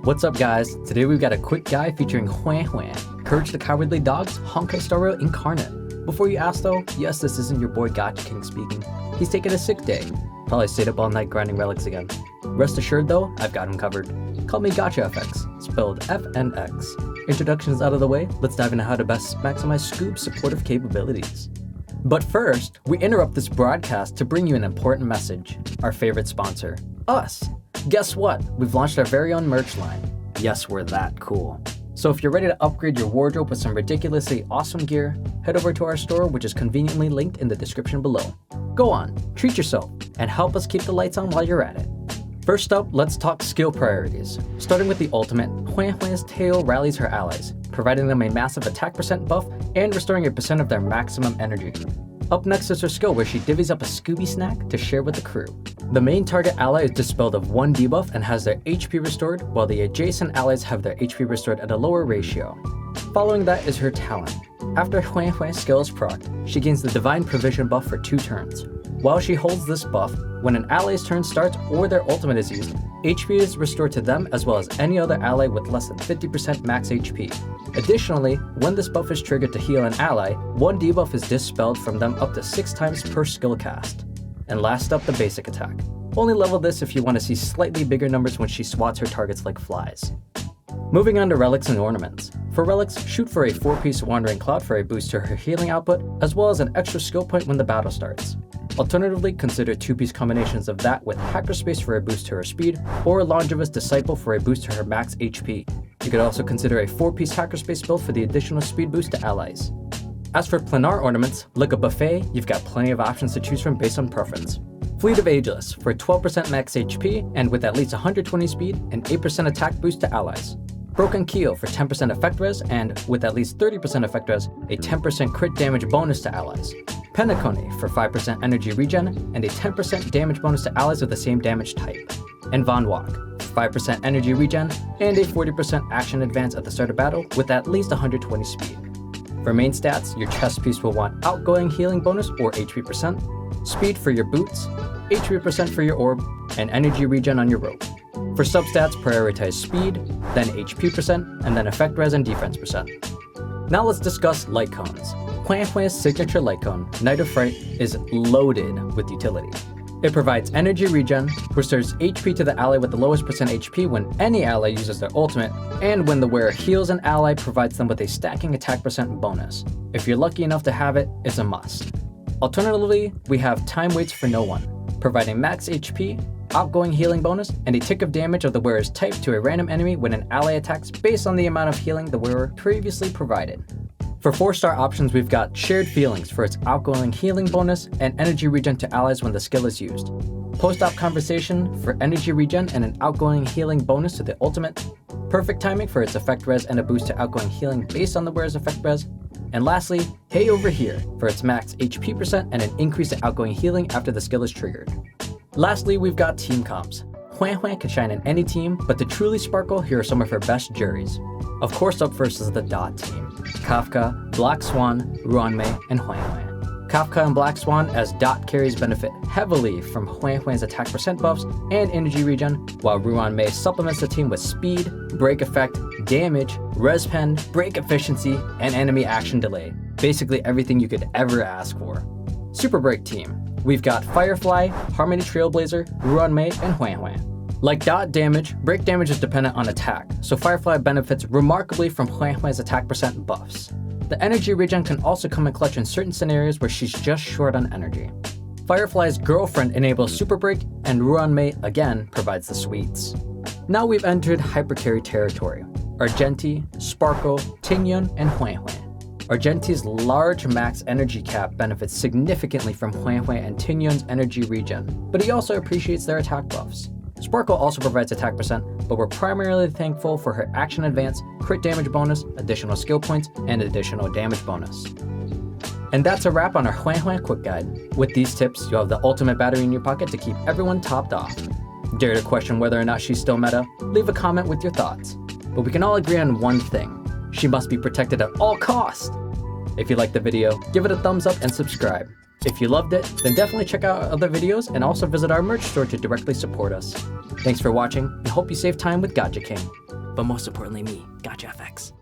What's up guys? Today we've got a quick guide featuring Huo Huo, Courage the Cowardly Dog's Honkai Star Rail incarnate. Before you ask though, yes, this isn't your boy Gacha King speaking. He's taking a sick day. Probably stayed up all night grinding relics again. Rest assured though, I've got him covered. Call me Gacha FX, spelled FNX. Introductions out of the way, let's dive into how to best maximize Scoop's supportive capabilities. But first, we interrupt this broadcast to bring you an important message. Our favorite sponsor, us. Guess what? We've launched our very own merch line. Yes, we're that cool. So if you're ready to upgrade your wardrobe with some ridiculously awesome gear, head over to our store, which is conveniently linked in the description below. Go on, treat yourself, and help us keep the lights on while you're at it. First up, let's talk skill priorities. Starting with the ultimate, Huo Huo's tail rallies her allies, providing them a massive attack percent buff and restoring a percent of their maximum energy. Up next is her skill where she divvies up a Scooby snack to share with the crew. The main target ally is dispelled of 1 debuff and has their HP restored, while the adjacent allies have their HP restored at a lower ratio. Following that is her talent. After Huo Huo's skill is procced, she gains the Divine Provision buff for 2 turns. While she holds this buff, when an ally's turn starts or their ultimate is used, HP is restored to them as well as any other ally with less than 50% max HP. Additionally, when this buff is triggered to heal an ally, 1 debuff is dispelled from them up to 6 times per skill cast. And last up, the basic attack. Only level this if you want to see slightly bigger numbers when she swats her targets like flies. Moving on to relics and ornaments. For relics, shoot for a 4-piece Wandering Cloud for a boost to her healing output, as well as an extra skill point when the battle starts. Alternatively, consider 2-piece combinations of that with Hyperspace for a boost to her speed, or Longevous Disciple for a boost to her max HP. You could also consider a 4-piece Hyperspace build for the additional speed boost to allies. As for planar ornaments, like a buffet, you've got plenty of options to choose from based on preference. Fleet of Ageless for 12% max HP and with at least 120 speed and 8% attack boost to allies. Broken Keel for 10% effect res and, with at least 30% effect res, a 10% crit damage bonus to allies. Penacony for 5% energy regen and a 10% damage bonus to allies of the same damage type. And Von Walk for 5% energy regen and a 40% action advance at the start of battle with at least 120 speed. For main stats, your chest piece will want outgoing healing bonus or HP percent, speed for your boots, HP percent for your orb, and energy regen on your rope. For substats, prioritize speed, then HP percent, and then effect res and defense percent. Now let's discuss light cones. Huo Huo's signature light cone, Night of Fright, is loaded with utility. It provides energy regen, restores HP to the ally with the lowest percent HP when any ally uses their ultimate, and when the wearer heals an ally, provides them with a stacking attack percent bonus. If you're lucky enough to have it, it's a must. Alternatively, we have Time Waits for No One, providing max HP, outgoing healing bonus, and a tick of damage of the wearer's type to a random enemy when an ally attacks based on the amount of healing the wearer previously provided. For 4-star options, we've got Shared Feelings for its outgoing healing bonus and energy regen to allies when the skill is used. Post-op Conversation for energy regen and an outgoing healing bonus to the ultimate. Perfect Timing for its effect res and a boost to outgoing healing based on the wearer's effect res. And lastly, Hey Over Here for its max HP percent and an increase to outgoing healing after the skill is triggered. Lastly, we've got team comps. Huo Huo can shine in any team, but to truly sparkle, here are some of her best juries. Of course, up first is the Dot team. Kafka, Black Swan, Ruan, and Huo Huo. Kafka and Black Swan as Dot carries benefit heavily from Huo Huo's attack percent buffs and energy regen, while Ruan supplements the team with speed, break effect, damage, res pen, break efficiency, and enemy action delay. Basically everything you could ever ask for. Super Break team. We've got Firefly, Harmony Trailblazer, Ruan and Huo Huo. Like Dot damage, break damage is dependent on attack, so Firefly benefits remarkably from Huo Huo's attack percent buffs. The energy regen can also come in clutch in certain scenarios where she's just short on energy. Firefly's Girlfriend enables Super Break, and Ruan again provides the sweets. Now we've entered Hypercarry territory. Argenti, Sparkle, Tingyun, and Huo Huo. Argenti's large max energy cap benefits significantly from Huo Huo and Tingyun's energy regen, but he also appreciates their attack buffs. Sparkle also provides attack percent, but we're primarily thankful for her action advance, crit damage bonus, additional skill points, and additional damage bonus. And that's a wrap on our Huo Huo quick guide. With these tips, you'll have the ultimate battery in your pocket to keep everyone topped off. Dare to question whether or not she's still meta? Leave a comment with your thoughts. But we can all agree on one thing. She must be protected at all costs. If you liked the video, give it a thumbs up and subscribe. If you loved it, then definitely check out our other videos and also visit our merch store to directly support us. Thanks for watching and hope you save time with Gacha King. but most importantly me, Gacha FX.